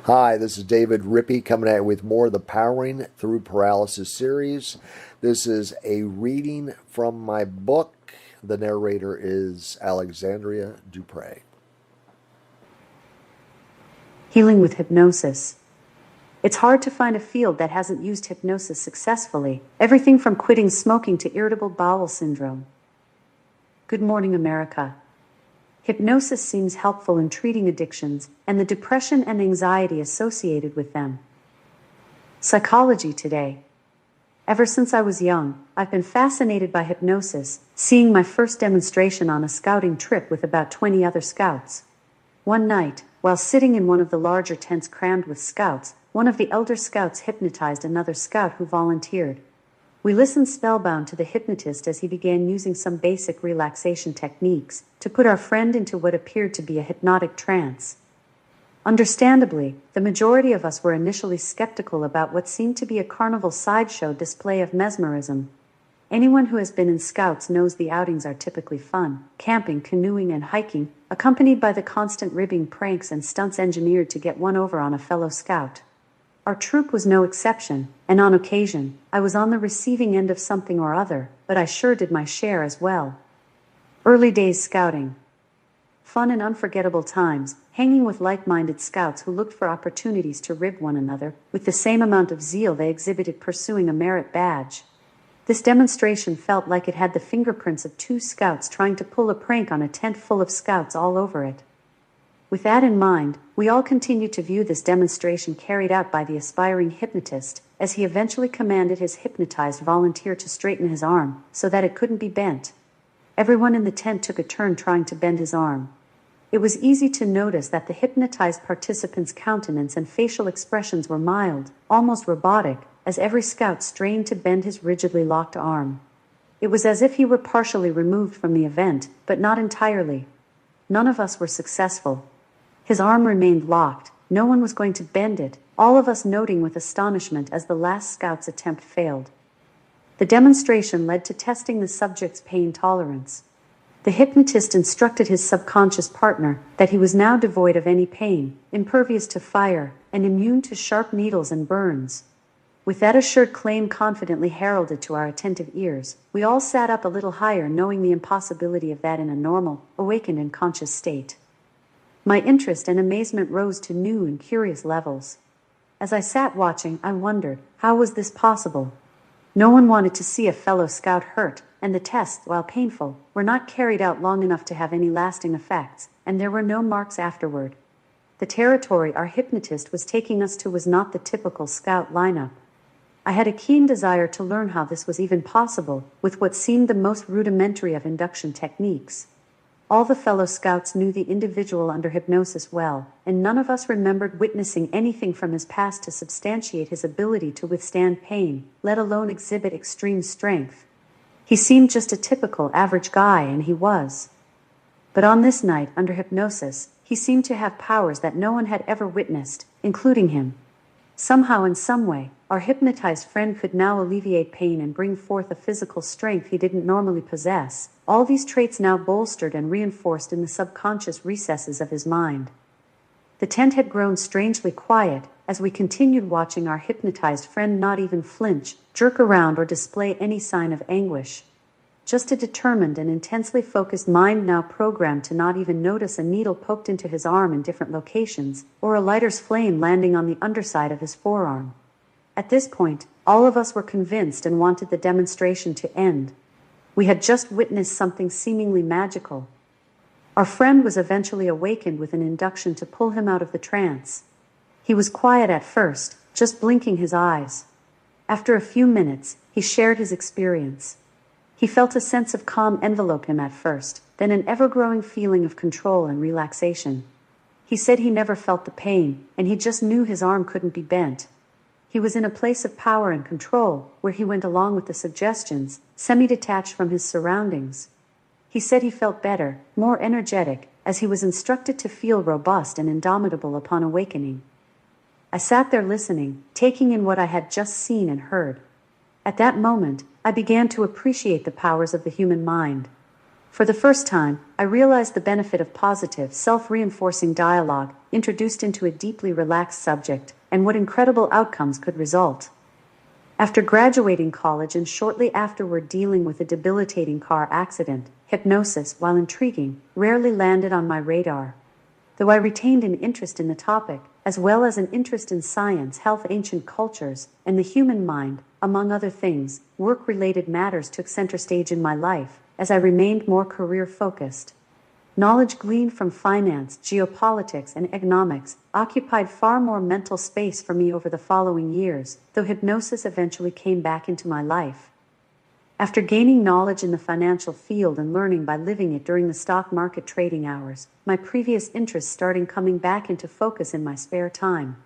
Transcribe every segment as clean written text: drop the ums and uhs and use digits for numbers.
Hi, this is David Rippy coming at you with more of the Powering Through Paralysis series. This is a reading from my book. The narrator is Alexandria Dupre. Healing with hypnosis. It's hard to find a field that hasn't used hypnosis successfully, everything from quitting smoking to irritable bowel syndrome. Good morning, America. Hypnosis seems helpful in treating addictions and the depression and anxiety associated with them. Psychology today. Ever since I was young, I've been fascinated by hypnosis, seeing my first demonstration on a scouting trip with about 20 other scouts. One night, while sitting in one of the larger tents crammed with scouts, one of the elder scouts hypnotized another scout who volunteered. We listened spellbound to the hypnotist as he began using some basic relaxation techniques to put our friend into what appeared to be a hypnotic trance. Understandably, the majority of us were initially skeptical about what seemed to be a carnival sideshow display of mesmerism. Anyone who has been in Scouts knows the outings are typically fun, camping, canoeing, and hiking, accompanied by the constant ribbing pranks and stunts engineered to get one over on a fellow Scout. Our troop was no exception, and on occasion, I was on the receiving end of something or other, but I sure did my share as well. Early days scouting. Fun and unforgettable times, hanging with like-minded scouts who looked for opportunities to rib one another, with the same amount of zeal they exhibited pursuing a merit badge. This demonstration felt like it had the fingerprints of two scouts trying to pull a prank on a tent full of scouts all over it. With that in mind, we all continued to view this demonstration carried out by the aspiring hypnotist, as he eventually commanded his hypnotized volunteer to straighten his arm, so that it couldn't be bent. Everyone in the tent took a turn trying to bend his arm. It was easy to notice that the hypnotized participant's countenance and facial expressions were mild, almost robotic, as every scout strained to bend his rigidly locked arm. It was as if he were partially removed from the event, but not entirely. None of us were successful. His arm remained locked, no one was going to bend it, all of us noting with astonishment as the last scout's attempt failed. The demonstration led to testing the subject's pain tolerance. The hypnotist instructed his subconscious partner that he was now devoid of any pain, impervious to fire, and immune to sharp needles and burns. With that assured claim confidently heralded to our attentive ears, we all sat up a little higher, knowing the impossibility of that in a normal, awakened and conscious state. My interest and amazement rose to new and curious levels. As I sat watching, I wondered, how was this possible? No one wanted to see a fellow scout hurt, and the tests, while painful, were not carried out long enough to have any lasting effects, and there were no marks afterward. The territory our hypnotist was taking us to was not the typical scout lineup. I had a keen desire to learn how this was even possible, with what seemed the most rudimentary of induction techniques. All the fellow scouts knew the individual under hypnosis well, and none of us remembered witnessing anything from his past to substantiate his ability to withstand pain, let alone exhibit extreme strength. He seemed just a typical average guy, and he was. But on this night, under hypnosis, he seemed to have powers that no one had ever witnessed, including him. Somehow, in some way, our hypnotized friend could now alleviate pain and bring forth a physical strength he didn't normally possess, all these traits now bolstered and reinforced in the subconscious recesses of his mind. The tent had grown strangely quiet as we continued watching our hypnotized friend not even flinch, jerk around, or display any sign of anguish. Just a determined and intensely focused mind now programmed to not even notice a needle poked into his arm in different locations, or a lighter's flame landing on the underside of his forearm. At this point, all of us were convinced and wanted the demonstration to end. We had just witnessed something seemingly magical. Our friend was eventually awakened with an induction to pull him out of the trance. He was quiet at first, just blinking his eyes. After a few minutes, he shared his experience. He felt a sense of calm envelope him at first, then an ever-growing feeling of control and relaxation. He said he never felt the pain, and he just knew his arm couldn't be bent. He was in a place of power and control, where he went along with the suggestions, semi-detached from his surroundings. He said he felt better, more energetic, as he was instructed to feel robust and indomitable upon awakening. I sat there listening, taking in what I had just seen and heard. At that moment, I began to appreciate the powers of the human mind. For the first time, I realized the benefit of positive, self-reinforcing dialogue, introduced into a deeply relaxed subject, and what incredible outcomes could result. After graduating college and shortly afterward dealing with a debilitating car accident, hypnosis, while intriguing, rarely landed on my radar. Though I retained an interest in the topic, as well as an interest in science, health, ancient cultures, and the human mind, among other things, work-related matters took center stage in my life, as I remained more career-focused. Knowledge gleaned from finance, geopolitics, and economics occupied far more mental space for me over the following years, though hypnosis eventually came back into my life. After gaining knowledge in the financial field and learning by living it during the stock market trading hours, my previous interests started coming back into focus in my spare time.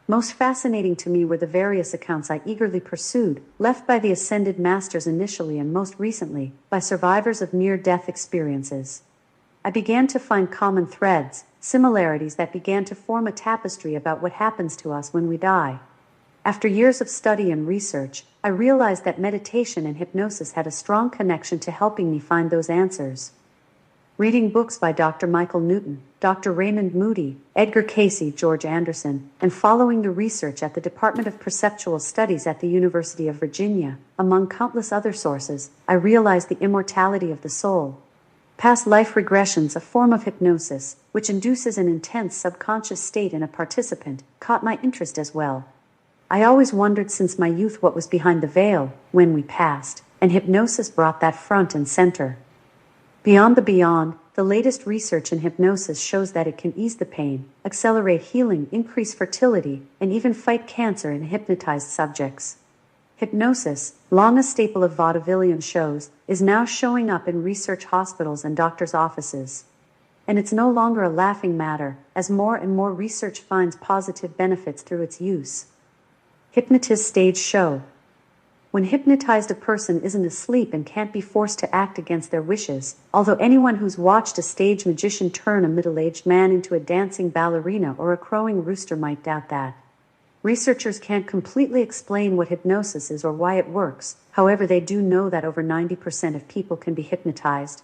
Most fascinating to me were the various accounts I eagerly pursued, left by the ascended masters initially and most recently, by survivors of near-death experiences. I began to find common threads, similarities that began to form a tapestry about what happens to us when we die. After years of study and research, I realized that meditation and hypnosis had a strong connection to helping me find those answers. Reading books by Dr. Michael Newton, Dr. Raymond Moody, Edgar Cayce, George Anderson, and following the research at the Department of Perceptual Studies at the University of Virginia, among countless other sources, I realized the immortality of the soul. Past life regressions, a form of hypnosis, which induces an intense subconscious state in a participant, caught my interest as well. I always wondered since my youth what was behind the veil when we passed, and hypnosis brought that front and center. Beyond the beyond, the latest research in hypnosis shows that it can ease the pain, accelerate healing, increase fertility, and even fight cancer in hypnotized subjects. Hypnosis, long a staple of vaudevillian shows, is now showing up in research hospitals and doctors' offices. And it's no longer a laughing matter, as more and more research finds positive benefits through its use. Hypnotist stage show. When hypnotized, a person isn't asleep and can't be forced to act against their wishes, although anyone who's watched a stage magician turn a middle-aged man into a dancing ballerina or a crowing rooster might doubt that. Researchers can't completely explain what hypnosis is or why it works, however they do know that over 90% of people can be hypnotized.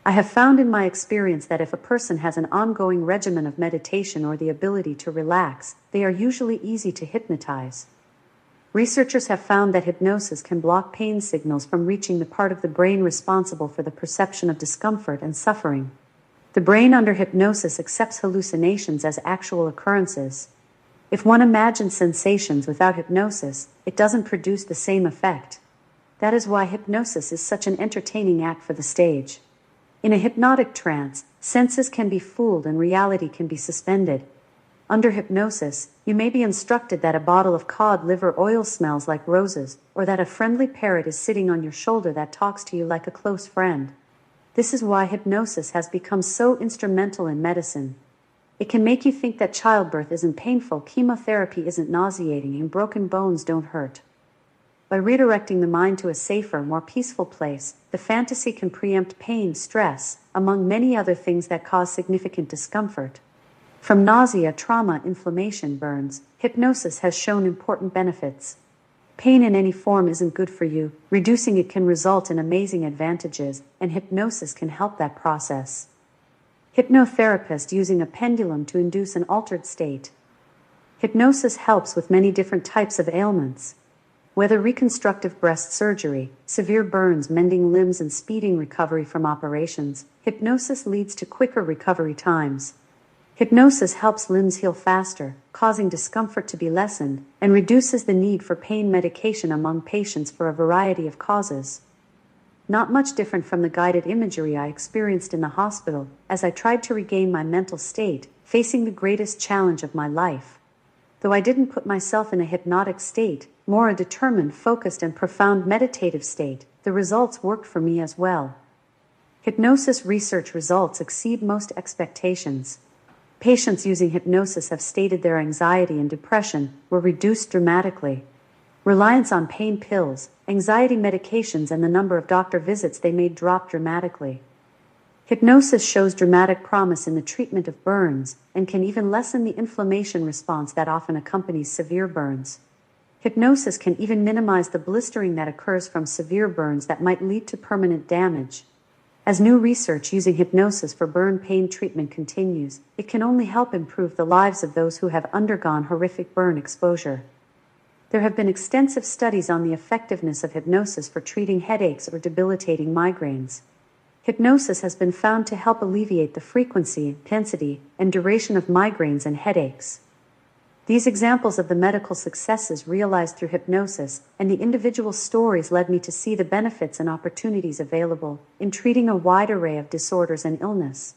I have found in my experience that if a person has an ongoing regimen of meditation or the ability to relax, they are usually easy to hypnotize. Researchers have found that hypnosis can block pain signals from reaching the part of the brain responsible for the perception of discomfort and suffering. The brain under hypnosis accepts hallucinations as actual occurrences. If one imagines sensations without hypnosis, it doesn't produce the same effect. That is why hypnosis is such an entertaining act for the stage. In a hypnotic trance, senses can be fooled and reality can be suspended. Under hypnosis, you may be instructed that a bottle of cod liver oil smells like roses, or that a friendly parrot is sitting on your shoulder that talks to you like a close friend. This is why hypnosis has become so instrumental in medicine. It can make you think that childbirth isn't painful, chemotherapy isn't nauseating, and broken bones don't hurt. By redirecting the mind to a safer, more peaceful place, the fantasy can preempt pain, stress, among many other things that cause significant discomfort. From nausea, trauma, inflammation, burns, hypnosis has shown important benefits. Pain in any form isn't good for you. Reducing it can result in amazing advantages, and hypnosis can help that process. Hypnotherapist using a pendulum to induce an altered state. Hypnosis helps with many different types of ailments. Whether reconstructive breast surgery, severe burns, mending limbs, and speeding recovery from operations, hypnosis leads to quicker recovery times. Hypnosis helps limbs heal faster, causing discomfort to be lessened, and reduces the need for pain medication among patients for a variety of causes. Not much different from the guided imagery I experienced in the hospital as I tried to regain my mental state, facing the greatest challenge of my life. Though I didn't put myself in a hypnotic state, more a determined, focused, and profound meditative state, the results worked for me as well. Hypnosis research results exceed most expectations. Patients using hypnosis have stated their anxiety and depression were reduced dramatically. Reliance on pain pills, anxiety medications, and the number of doctor visits they made dropped dramatically. Hypnosis shows dramatic promise in the treatment of burns and can even lessen the inflammation response that often accompanies severe burns. Hypnosis can even minimize the blistering that occurs from severe burns that might lead to permanent damage. As new research using hypnosis for burn pain treatment continues, it can only help improve the lives of those who have undergone horrific burn exposure. There have been extensive studies on the effectiveness of hypnosis for treating headaches or debilitating migraines. Hypnosis has been found to help alleviate the frequency, intensity, and duration of migraines and headaches. These examples of the medical successes realized through hypnosis and the individual stories led me to see the benefits and opportunities available in treating a wide array of disorders and illness.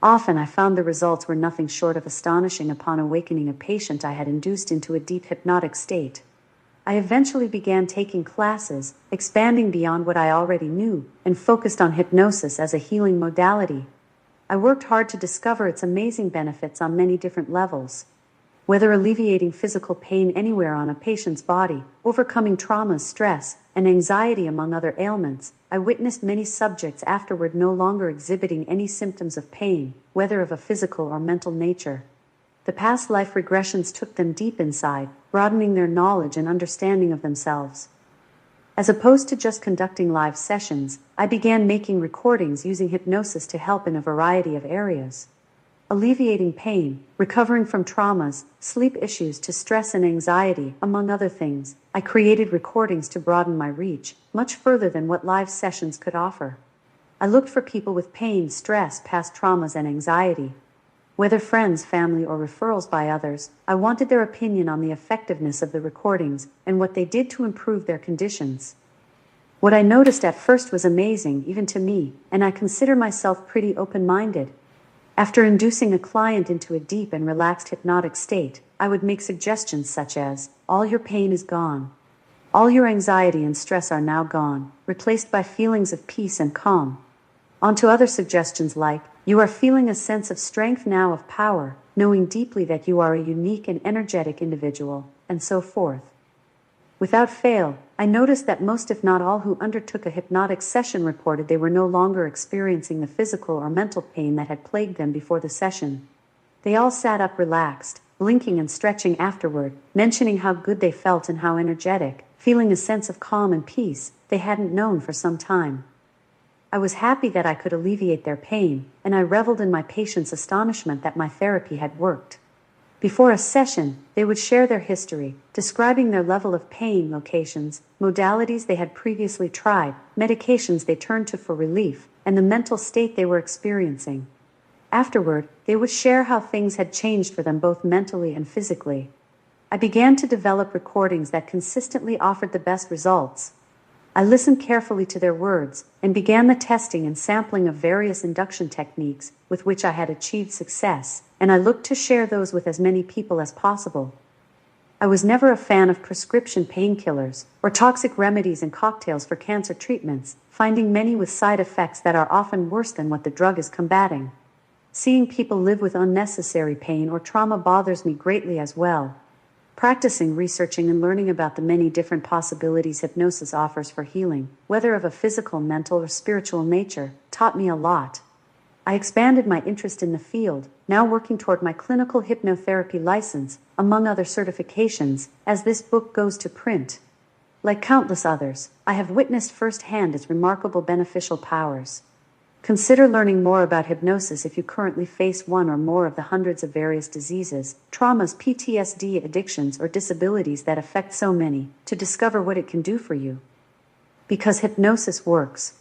Often I found the results were nothing short of astonishing upon awakening a patient I had induced into a deep hypnotic state. I eventually began taking classes, expanding beyond what I already knew, and focused on hypnosis as a healing modality. I worked hard to discover its amazing benefits on many different levels. Whether alleviating physical pain anywhere on a patient's body, overcoming traumas, stress, and anxiety among other ailments, I witnessed many subjects afterward no longer exhibiting any symptoms of pain, whether of a physical or mental nature. The past life regressions took them deep inside, broadening their knowledge and understanding of themselves. As opposed to just conducting live sessions, I began making recordings using hypnosis to help in a variety of areas. Alleviating pain, recovering from traumas, sleep issues to stress and anxiety, among other things, I created recordings to broaden my reach, much further than what live sessions could offer. I looked for people with pain, stress, past traumas, and anxiety. Whether friends, family, or referrals by others, I wanted their opinion on the effectiveness of the recordings and what they did to improve their conditions. What I noticed at first was amazing, even to me, and I consider myself pretty open-minded. After inducing a client into a deep and relaxed hypnotic state, I would make suggestions such as, "All your pain is gone. All your anxiety and stress are now gone, replaced by feelings of peace and calm." On to other suggestions like, "You are feeling a sense of strength now, of power, knowing deeply that you are a unique and energetic individual," and so forth. Without fail, I noticed that most if not all who undertook a hypnotic session reported they were no longer experiencing the physical or mental pain that had plagued them before the session. They all sat up relaxed, blinking and stretching afterward, mentioning how good they felt and how energetic, feeling a sense of calm and peace they hadn't known for some time. I was happy that I could alleviate their pain, and I reveled in my patients' astonishment that my therapy had worked. Before a session, they would share their history, describing their level of pain, locations, modalities they had previously tried, medications they turned to for relief, and the mental state they were experiencing. Afterward, they would share how things had changed for them both mentally and physically. I began to develop recordings that consistently offered the best results. I listened carefully to their words and began the testing and sampling of various induction techniques with which I had achieved success, and I looked to share those with as many people as possible. I was never a fan of prescription painkillers or toxic remedies and cocktails for cancer treatments, finding many with side effects that are often worse than what the drug is combating. Seeing people live with unnecessary pain or trauma bothers me greatly as well. Practicing, researching, and learning about the many different possibilities hypnosis offers for healing, whether of a physical, mental, or spiritual nature, taught me a lot. I expanded my interest in the field, now working toward my clinical hypnotherapy license, among other certifications, as this book goes to print. Like countless others, I have witnessed firsthand its remarkable beneficial powers. Consider learning more about hypnosis if you currently face one or more of the hundreds of various diseases, traumas, PTSD, addictions, or disabilities that affect so many, to discover what it can do for you. Because hypnosis works.